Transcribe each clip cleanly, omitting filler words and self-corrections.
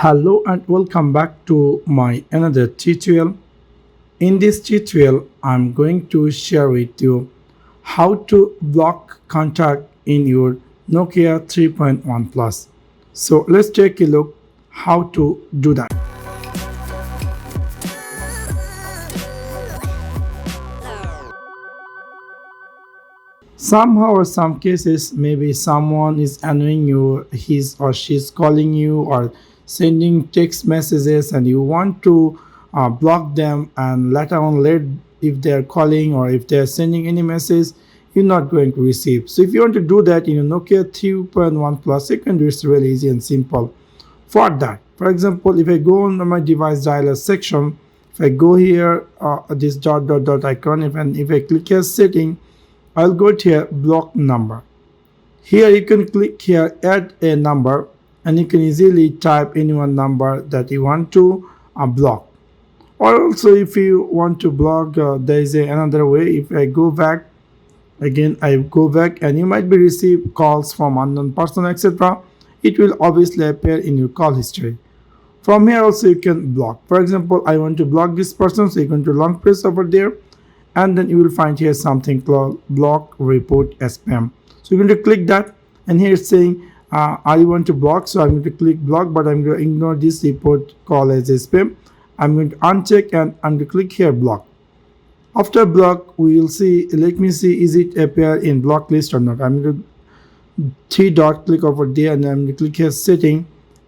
Hello and welcome back to my another tutorial. In this tutorial, I'm going to share with you how to block contact in your Nokia 3.1 Plus. So let's take a look how to do that. Somehow or some cases, maybe someone is annoying you, he's or she's calling you or sending text messages and you want to block them, and later on if they're calling or if they're sending any message, you're not going to receive. So if you want to do that in a Nokia 3.1 Plus, you can do it really easy and simple. For that, for example, if I go on my device dialer section, if I go here, this dot icon, if I click here setting, I'll go to here block number. Here you can click here add a number and you can easily type any one number that you want to block. Or also if you want to block, there is another way. If I go back again, I go back and you might be receive calls from unknown person, etc. It will obviously appear in your call history. From here also you can block. For example, I want to block this person, so you're going to long press over there and then you will find here something called block report as spam. So you're going to click that, and here it's saying I want to block, so I'm going to click block, but I'm going to ignore this report call as a spam. I'm going to uncheck and I'm going to click here block. After block, we will see, let me see, is it appear in block list or not. I'm going to three dot click over there and I'm going to click here setting,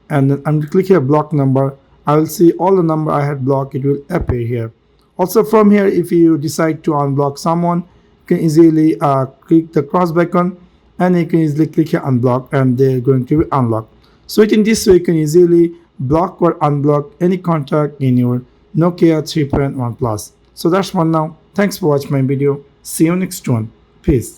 and then I'm going to click here block number. I will see all the number I had blocked, it will appear here. Also from here, if you decide to unblock someone, you can easily click the cross button and you can easily click here unblock and they're going to be unlocked. So in this way, you can easily block or unblock any contact in your Nokia 3.1 Plus. So that's one now. Thanks for watching my video. See you next one. Peace.